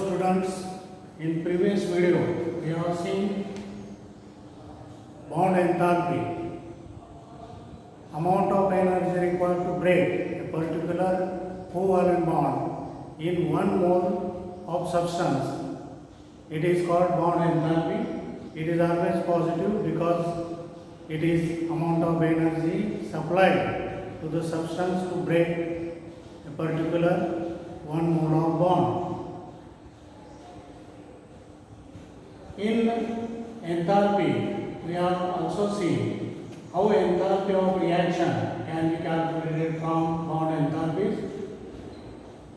students, in previous video we have seen bond enthalpy, amount of energy required to break a particular covalent bond in 1 mole of substance. It is called bond enthalpy. It is always positive because it is amount of energy supplied to the substance to break a particular 1 mole of bond. In enthalpy, we have also seen how enthalpy of reaction can be calculated from bond enthalpies.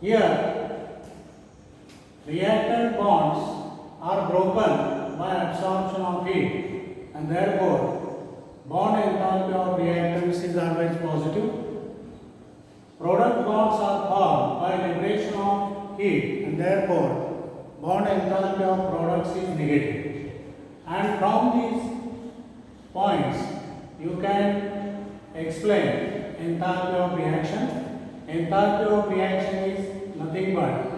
Here, reactant bonds are broken by absorption of heat, and therefore bond enthalpy of reactants is always positive. Product bonds are formed by liberation of heat, and therefore bond enthalpy of products is negative. And from these points you can explain enthalpy of reaction. Enthalpy of reaction is nothing but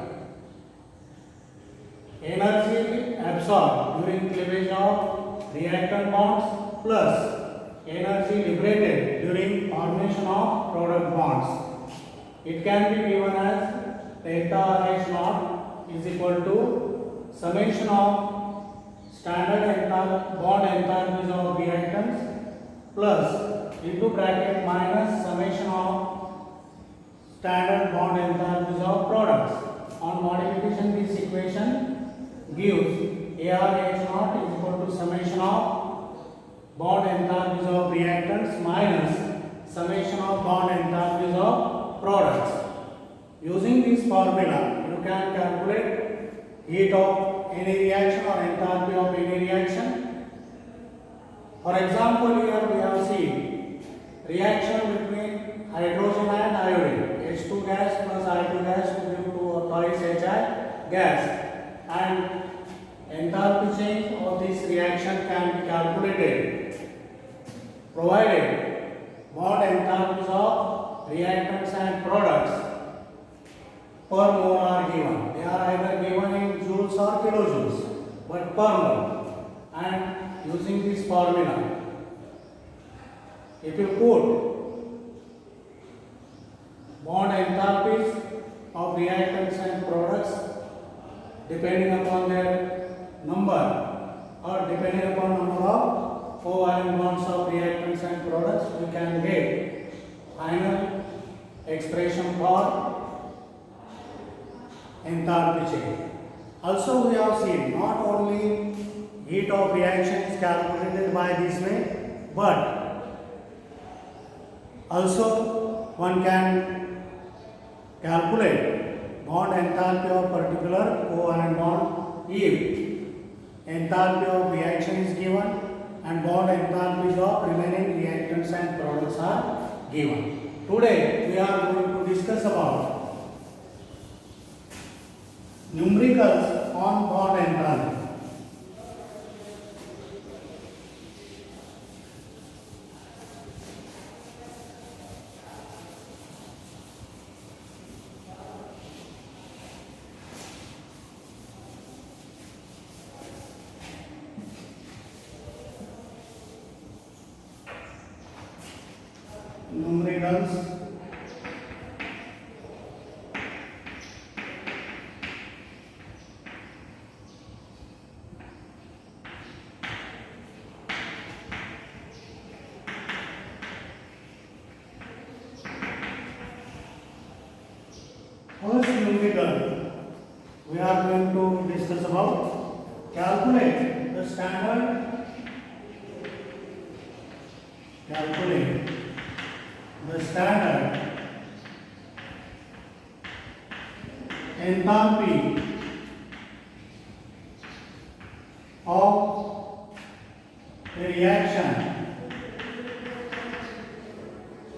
energy absorbed during cleavage of reactant bonds plus energy liberated during formation of product bonds. It can be given as delta RH naught is equal to summation of standard bond enthalpies of reactants plus into bracket minus summation of standard bond enthalpies of products. On modification, this equation gives ARH naught is equal to summation of bond enthalpies of reactants minus summation of bond enthalpies of products. Using this formula, you can calculate heat of any reaction or enthalpy of any reaction. For example, here we have seen reaction between hydrogen and iodine, H2 gas plus I2 gas to give to twice HI gas, and enthalpy change of this reaction can be calculated provided bond enthalpies of reactants and products per mole are given. They are either given in joules or kilojoules, but per mole. And using this formula, if you put bond enthalpies of reactants and products depending upon their number or depending upon number of covalent bonds of reactants and products, we can get final expression for enthalpy change. Also, we have seen not only heat of reaction is calculated by this way, but also one can calculate bond enthalpy of particular covalent bond if enthalpy of reaction is given and bond enthalpies of remaining reactants and products are given. Today we are going to discuss about numericals on bond enthalpy. Numericals First numerical, we are going to discuss about calculate the standard enthalpy of a reaction.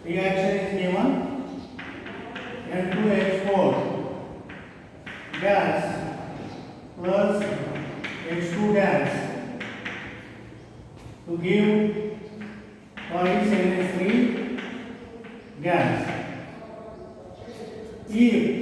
Reaction is given N2H4 gas plus H2 gas to give twice NH3 gas. If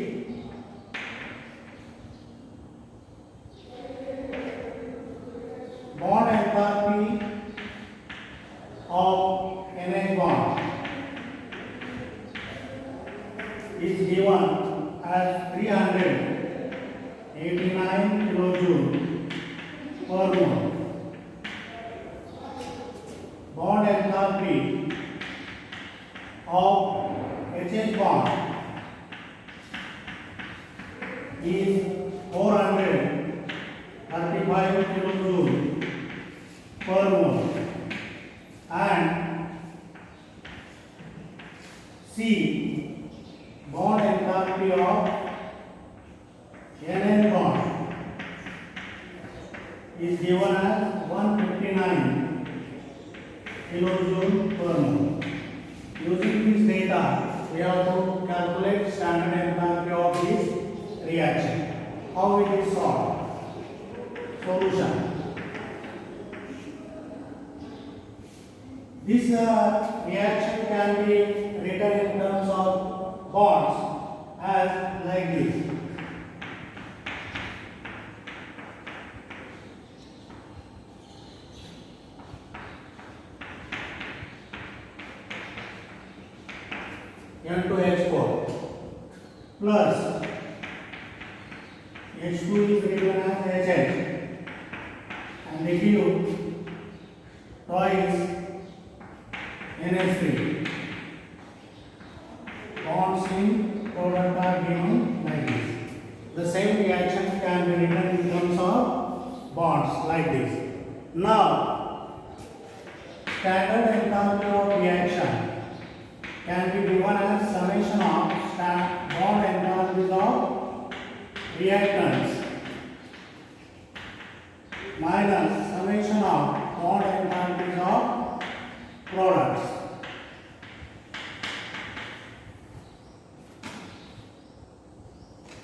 189 kilojoule per mole. Bond enthalpy of HH bond is 435 kilojoule per mole, and C, bond enthalpy of NN bond is given as 159 kilojoule per mole. Using this data, we have to calculate standard enthalpy of this reaction. How it is solved? Solution. This reaction can be written in terms of bonds as like this. N2H4 plus H2 is written as HH, and they give twice NH3. Bonds in product are given like this. The same reaction can be written in terms of bonds like this. Now, standard enthalpy of reaction can be given as summation of bond enthalpies of reactants minus summation of bond enthalpies of products.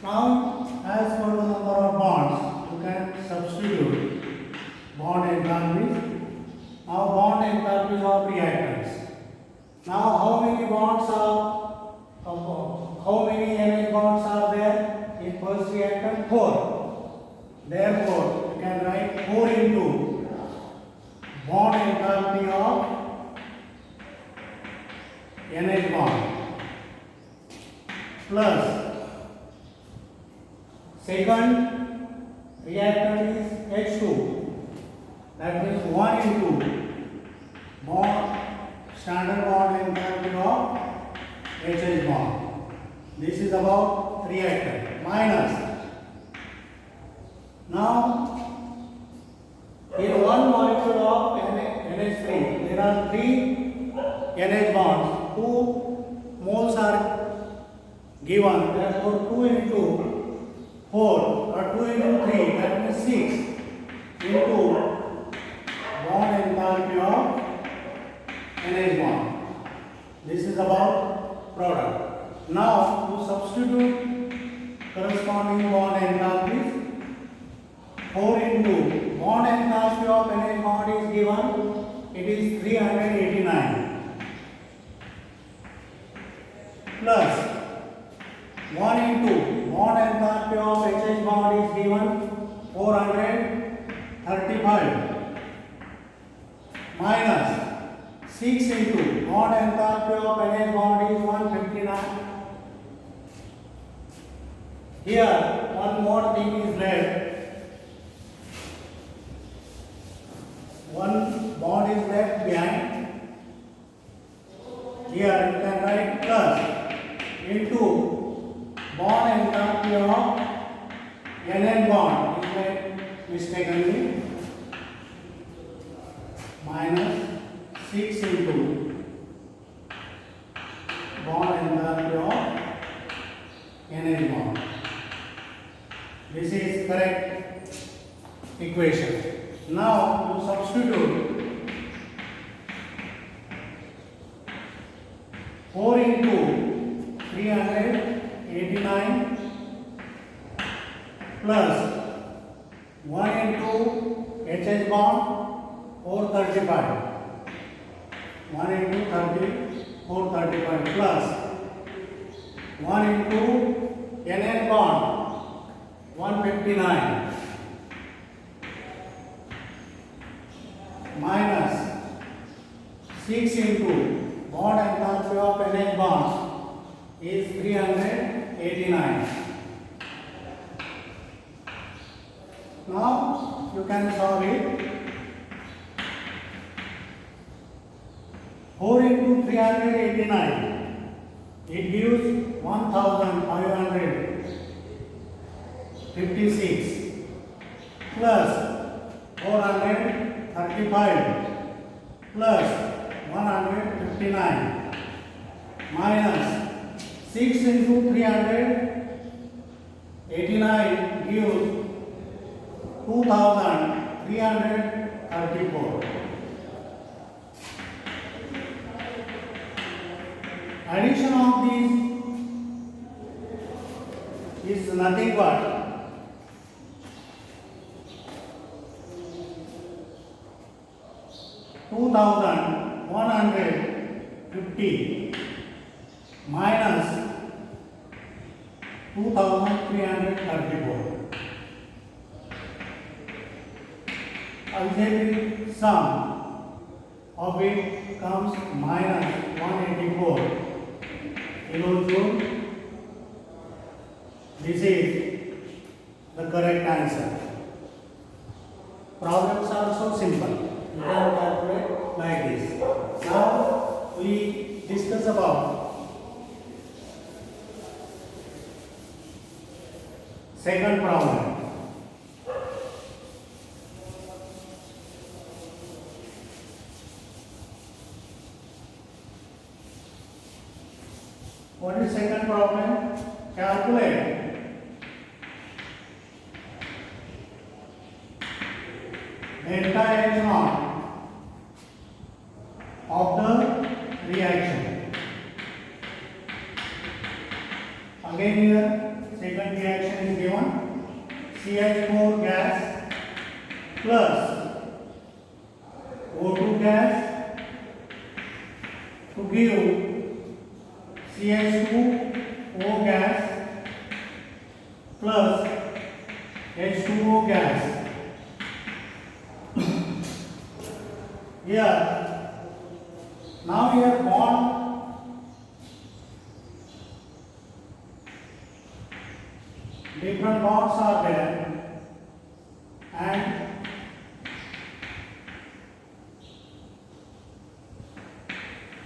Now, as for the number of bonds, you can substitute bond enthalpies. Now, bond enthalpies of reactants. Now, how many bonds are, how many NH bonds are there in first reactant? 4. Therefore, you can write 4 into bond enthalpy of NH bond plus second reactant is H2. That means 1 into bond standard bond enthalpy of HH bond. This is about reactant minus. Now, in one molecule of NH3, there are 3 NH bonds. 2 moles are given. Therefore, 2 into 4 or 2 into 3, that means 6 into bond enthalpy of NH bond. This is about product. Now, to substitute corresponding bond enthalpies, 4 into bond enthalpy of NH bond is given, it is 389 plus 1 into bond enthalpy of HH bond is given 435 minus 6 into bond enthalpy of NH bond is 159. Here, one more thing is left. One bond is left behind. Here, you can write plus into bond enthalpy of NN bond is made mistakenly minus 6 into bond enthalpy of NH bond. This is correct equation. Now, to substitute 4 into 389 plus 1 into HH bond 435. 1 into 435 plus 1 into NN bond 159 minus 6 into bond enthalpy of NH bond is 389. Now you can solve it. 4 into 389, it gives 1556 plus 435 plus 159 minus 6 into 389 gives 2334. Addition of these is nothing but 2150 minus 2334. Algebraic sum of it comes minus 184 kilojoule. This is the correct answer. Problems are so simple. You can calculate like this. Now we discuss about second problem. What is second problem? Calculate delta H naught of the reaction. Again here second reaction is given. CH4 gas plus O2 gas to give CH2O gas plus H2O gas. Here, now here bond different bonds are there and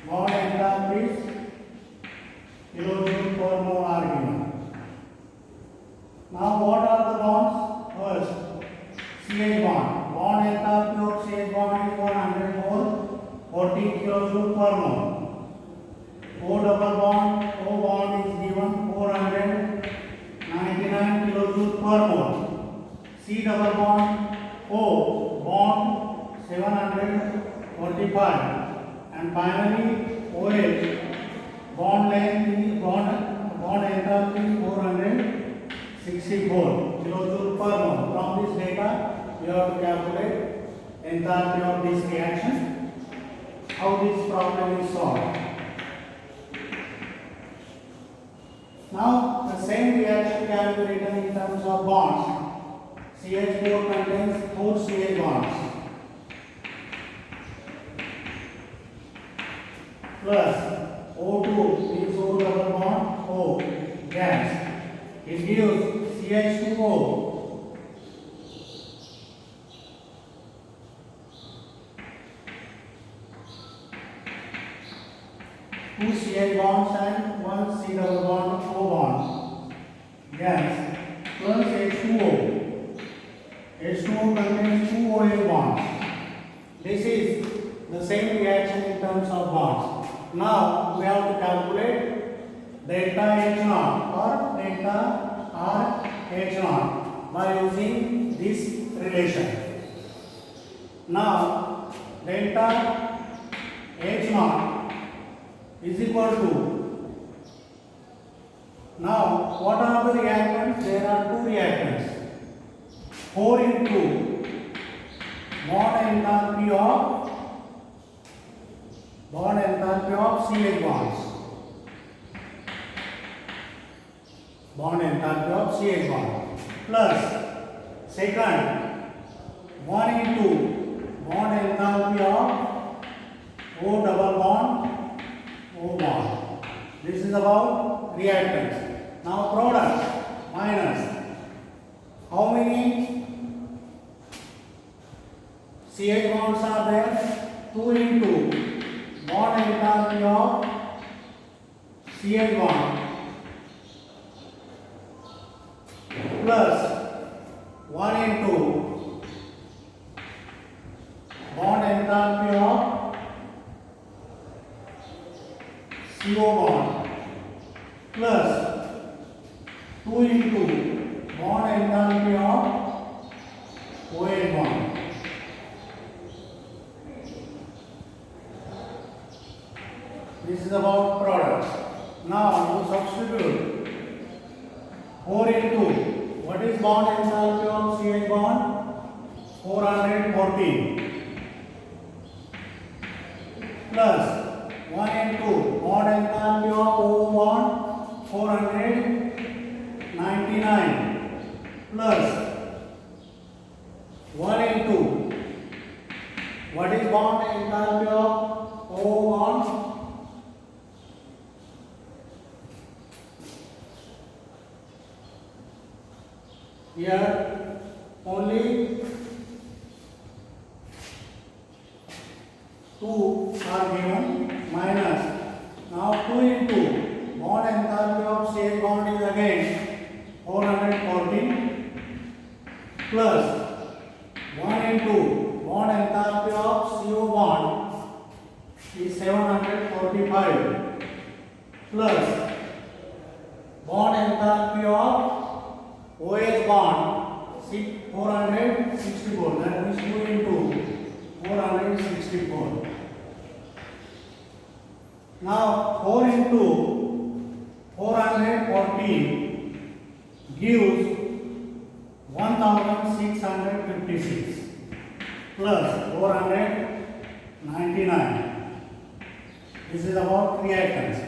bond enthalpies kilojoule per mole are given. Now what are the bonds? First, CH bond. Bond enthalpy of CH bond is 100 mole, 40 kilojoule per mole. O double bond, O bond is given 499 kilojoule per mole. C double bond, O bond 745, and finally OH bond length is bond enthalpy is 464 kilojoule per mole. From this data, you have to calculate enthalpy of this reaction. How this problem is solved? Now the same reaction can be written in terms of bonds. CH4 contains 4 CH bonds plus O2 is O double bond O gas. It gives CH2O. Two CH bonds and one C double bond O bond gas plus H2O. H2O contains 2 OH bonds. This is the same reaction in terms of bonds. Now we have to calculate delta H naught or delta R H naught by using this relation. Now delta H naught is equal to, now what are the reactants? There are two reactants. 4 into bond enthalpy of CH bonds. Bond enthalpy of CH bond plus second 1 into bond enthalpy of O double bond O bond. This is about reactants. Now product minus how many CH bonds are there, 2 into bond enthalpy of CH bond plus 1 into bond enthalpy of CO bond plus 2 into bond enthalpy of OH bond. This is about products. Now you substitute 4 into what is bond enthalpy of CH bond? 414 plus 1 into bond enthalpy of O bond 499 plus 1 into what is bond enthalpy of O bond? Here only 2 are given minus. Now 2 into bond enthalpy of CH bond is again 414 plus 1 into bond enthalpy of CO bond is 745 plus bond enthalpy of OH bond 464, that means 2 into 464. Now 4 into 414 gives 1656 plus 499. This is about reactants.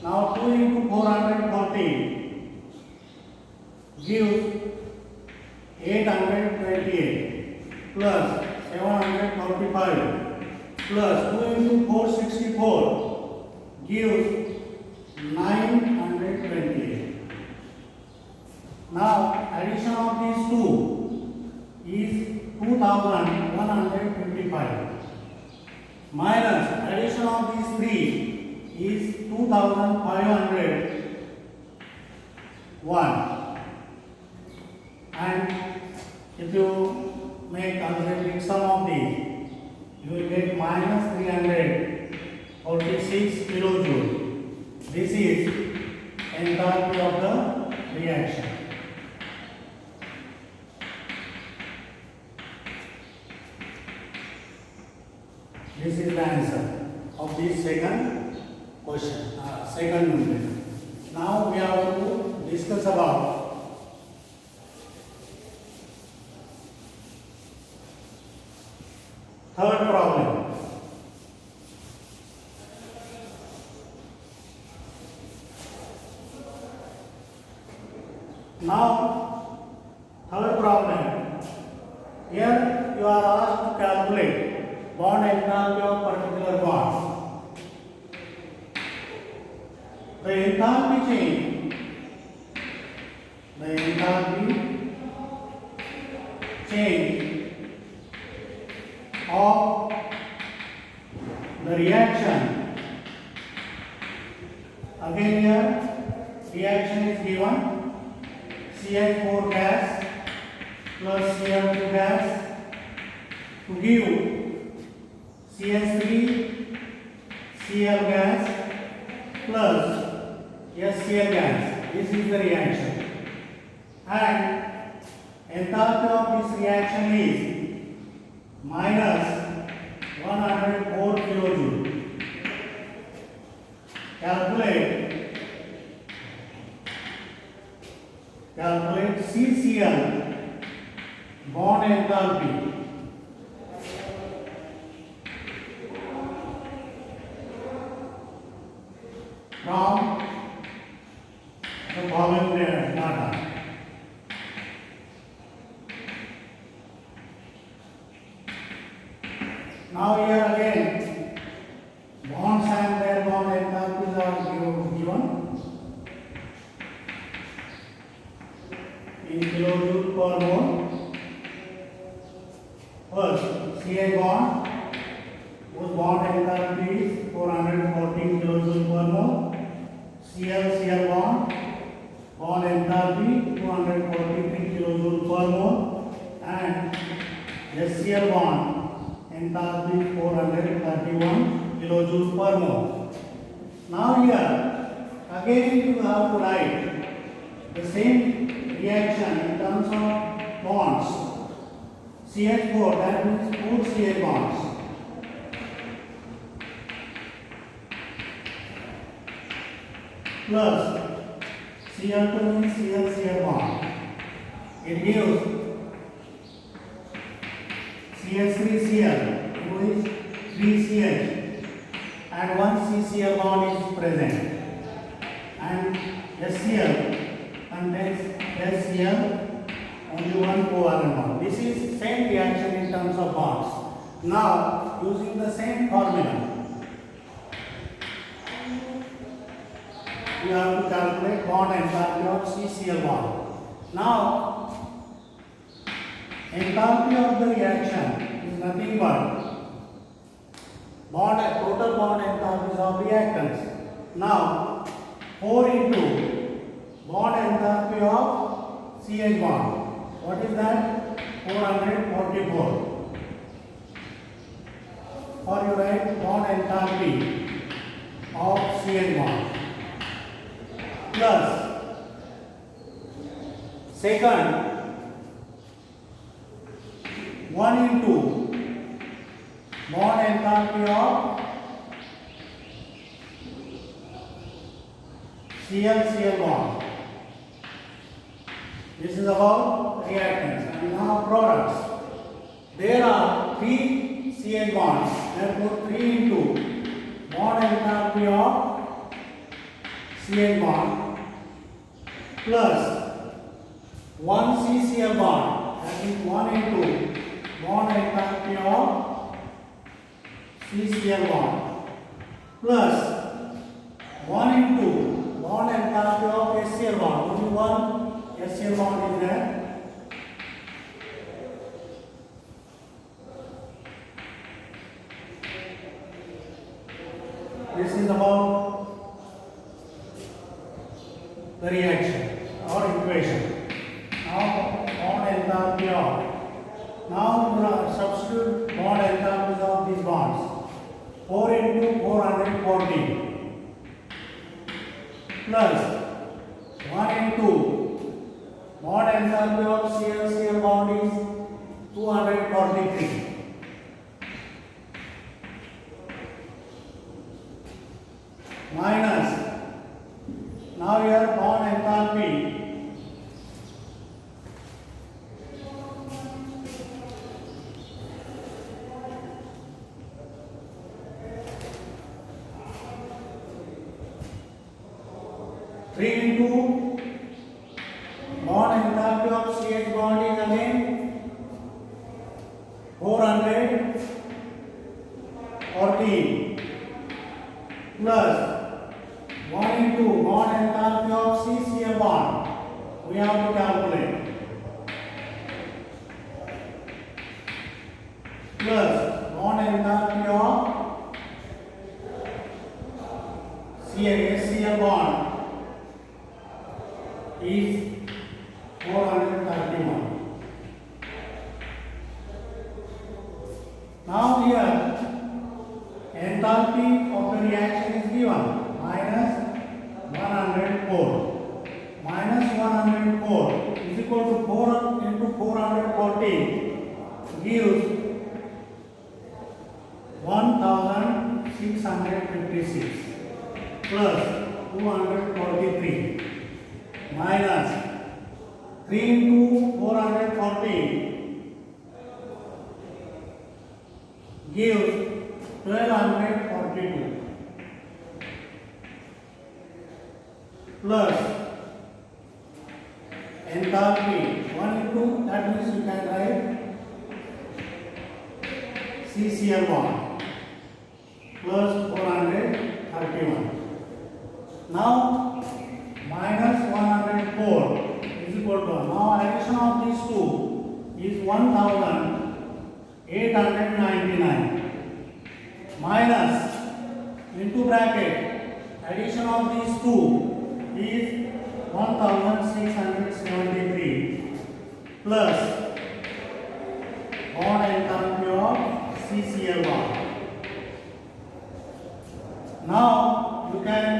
Now 2 into 414 gives 828 plus 735 plus 2 into 464 gives 928. Now addition of these two is 2155 minus addition of these three is 2501. And if you make algebraic sum of these, you will get minus 346 kilojoule. This is enthalpy of the reaction. This is the answer of this second question, second numerator. Now we have to discuss about third problem. Now, third problem. Here you are asked to calculate bond enthalpy of particular bond. The enthalpy change of the reaction. Again here reaction is given CH4 gas plus Cl2 gas to give CH3 Cl gas plus HCl gas. This is the reaction, and enthalpy of this reaction is minus 104 kilojoule. Calculate CCl bond enthalpy. From the following data. Now here again bonds and their bond enthalpies are given in kilojoule per mole. First CH bond, whose bond enthalpy is 414 kilojoule per mole. Cl bond, bond enthalpy 243 kilojoule per mole, and HCl bond enthalpy 431 kilojoule per mole. Now here again you have to write the same reaction in terms of bonds. CH4, that means 4 CH bonds. Plus Cl2 means Cl bond. It gives CH3Cl, which is 3CH, and one CCl bond is present. And HCl contains HCl, only one covalent bond. This is same reaction in terms of bonds. Now, using the same formula, we have to calculate bond enthalpy of CCl bond. Now, enthalpy of the reaction is nothing but total bond enthalpies of reactants. Now, 4 into bond enthalpy of CH bond. What is that? 444. Or you write bond enthalpy of CH bond. Plus, second, 1 into bond enthalpy of Cl bond. This is about reactants. And now products. There are 3 CH bonds. Therefore, 3 into bond enthalpy of CH bond plus 1 CCl bond. That is 1 into bond enthalpy of CCl bond plus 1 into bond enthalpy of HCl bond. Only one HCl bond is there. This is about the reaction or equation. Now bond enthalpy of. Now you substitute bond enthalpies of these bonds. 4 into 440 plus 1 into bond enthalpy of Cl bond is 243 minus, now here bond enthalpy three into bond enthalpy of CH bond is again 414 plus 1 into bond enthalpy of CCl bond. We have to calculate plus bond enthalpy of HCl bond is 431. Now here enthalpy of the reaction is given minus 104. Minus 104 is equal to 4 into 440 gives 1656 plus 243 minus 3 into 440 gives 1242 plus enthalpy 1 into, that means you can write CCl bond plus 431. Now minus 104 is equal to, now addition of these two is 1088 899 minus into bracket addition of these two is 1673 plus bond enthalpy of CCl1. Now you can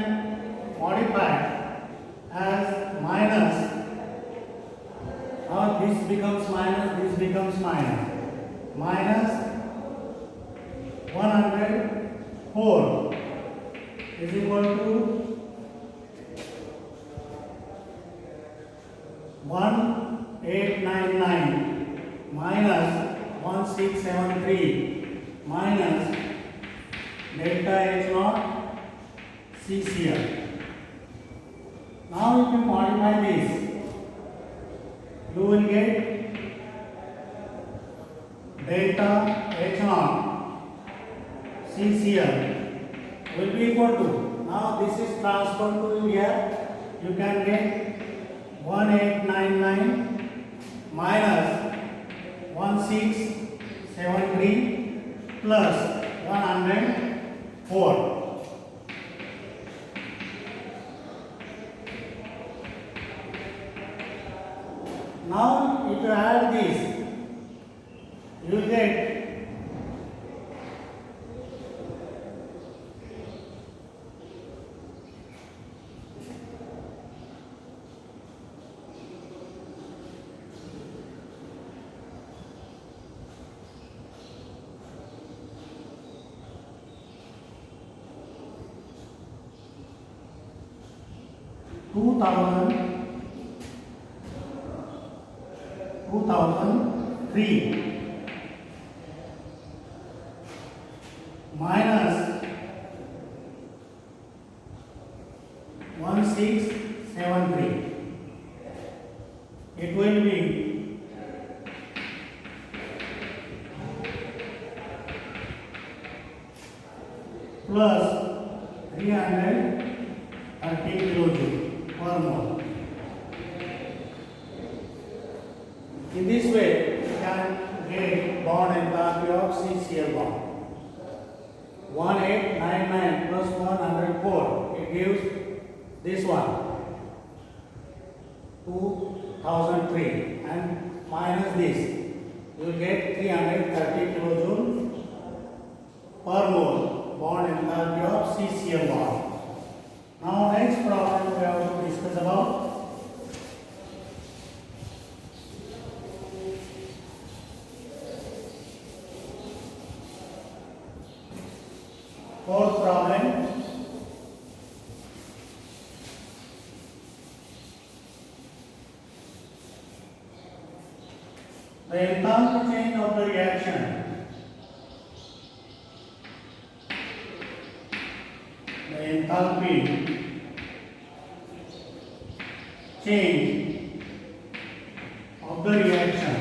modify as minus. Now this becomes minus, this becomes minus. Minus 104 is equal to 1899 minus 1673 minus delta H naught CCl. Now if you modify this, you will get delta H naught CCl will be equal to, now this is transferred to here, you can get 1899 minus 1673 plus 104. Now if you add this, you will get 2003 minus 1673. It will be plus 330 kilojoule per mole. In this way, you can get bond enthalpy of CCl bond. 1899 plus 104, it gives this one 2003, and minus this, you will get 330 kilojoule per mole bond enthalpy of CCl bond. Now next problem we have to discuss about fourth problem. The enthalpy change of the reaction change of the reaction.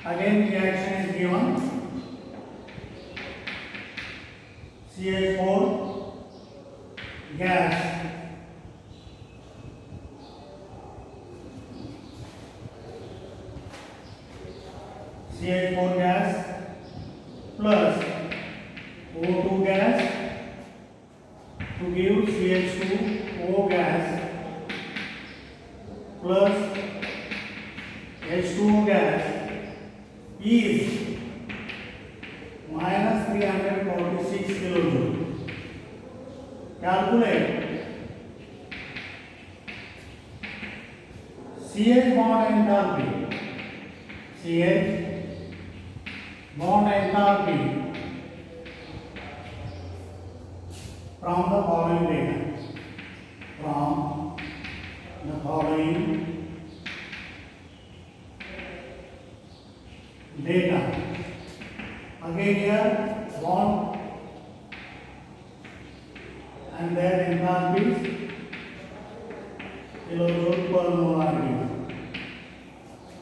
Again reaction is given. CH4 gas CH4 gas plus O2 gas to give CH2O gas plus H2O gas is minus 346 kilojoule. Calculate CH bond enthalpy. CH bond enthalpy from the following data. From the following data. Again here bond and their enthalpies kilojoule per mole are given.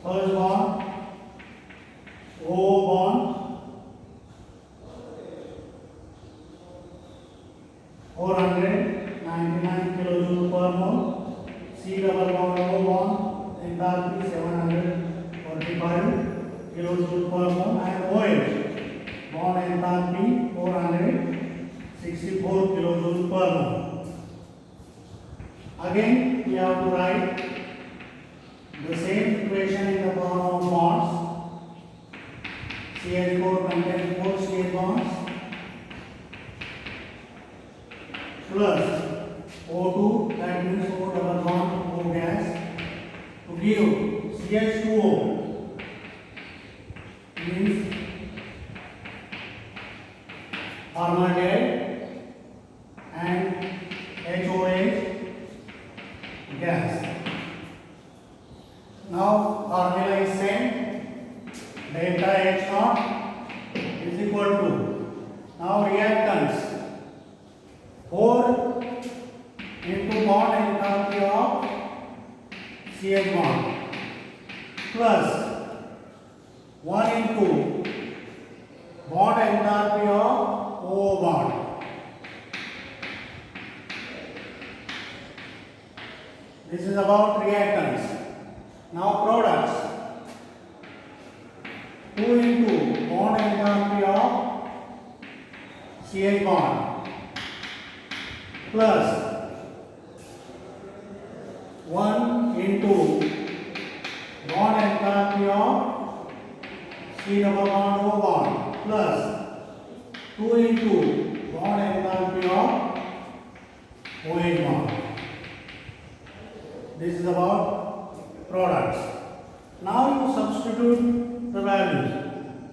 First bond O bond 499 kilojoule per mole. C double bond O bond enthalpy 745 to write the same equation in the form of bonds. CH4 contains 4 CH bonds plus O2, that means O double bond O gas, to give CH2O, means formaldehyde, and HOH gas. Now formula is same. Delta H naught is equal to, now reactants, 4 into bond enthalpy of CH bond plus 1 into bond enthalpy of O bond. This is about reactants. Now products, 2 into bond enthalpy of CH bond plus 1 into bond enthalpy of C double bond O bond plus 2 into bond enthalpy of OH bond. This is about products. Now you substitute the values.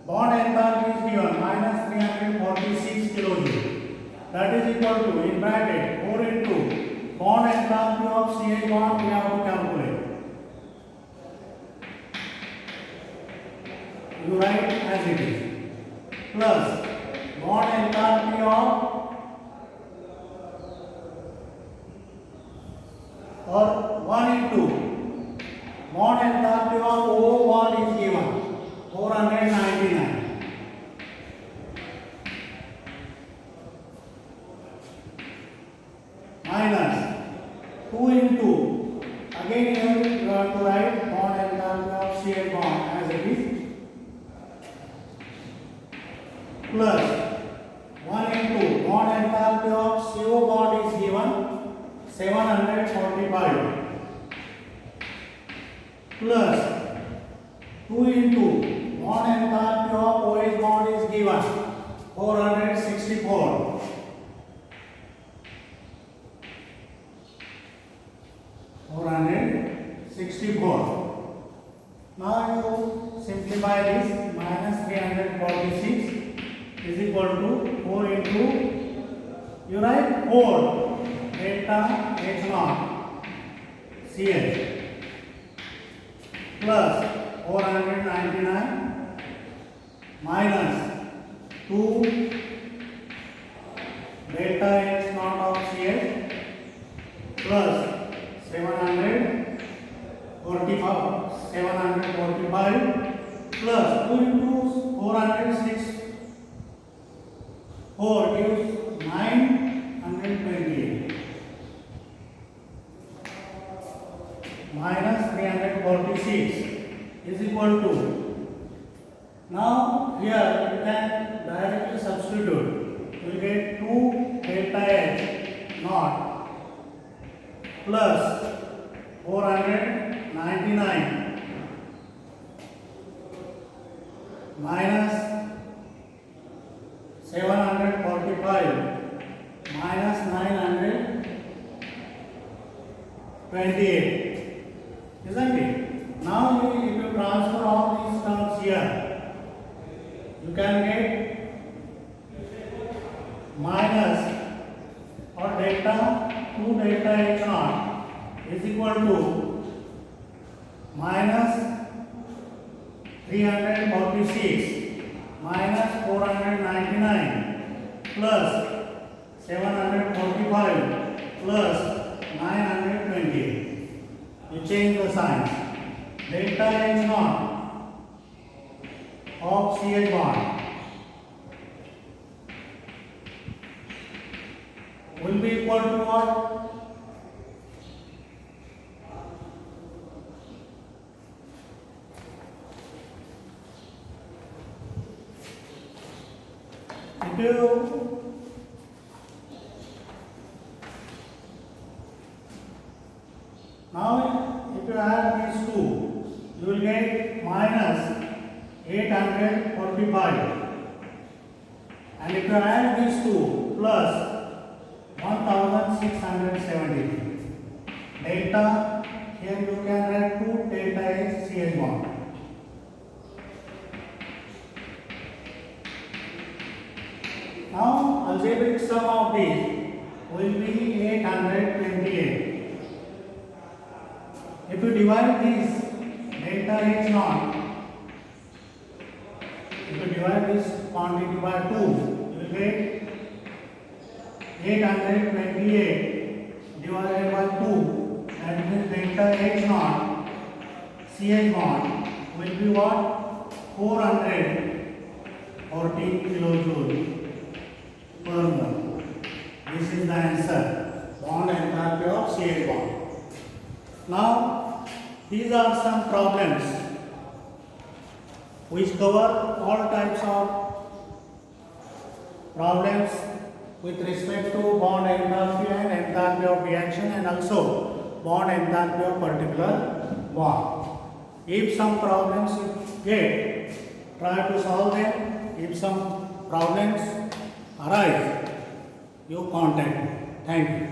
Bond enthalpy is given minus 346 kilojoule. That is equal to, in bracket, 4 into bond enthalpy of CH bond we have to calculate. You write as it is. Plus bond enthalpy of, or 1 into bond enthalpy of O bond is given 499 minus 2 into, again here you have to write bond enthalpy of CH bond as it is, plus 1 into bond enthalpy of CO bond is given 745 plus 2 into bond enthalpy of OH bond is given 464 Now you simplify this. Minus 346 is equal to 4 into, you write 4 delta H naught CH plus 499 minus 2 delta H naught of CH plus 745 plus 2 into 406, 4 gives 928 minus 346 is equal to, now here you can directly substitute. You will get 2 delta H naught plus 499 minus 745 minus 928, isn't it? Now if you transfer all these terms here, you can get minus or delta 2 delta H naught is equal to minus 346 minus 499 plus 745 plus 928. You change the signs. Delta H naught of CH bond will be equal to what? Now you will get minus 845. And if you add these two plus 1670. Delta, here you can write 2 delta is CH1. Now algebraic sum of these will be 828. If you divide this delta H naught, if you divide this quantity by 2, you will get 828 divided by 2, that means delta H naught, CH naught will be what? 414 kilojoule per mole. This is the answer. Bond enthalpy of CH bond. Now, these are some problems which cover all types of problems with respect to bond enthalpy and enthalpy of reaction, and also bond enthalpy of particular bond. If some problems you get, try to solve them. If some problems arise, you contact me. Thank you.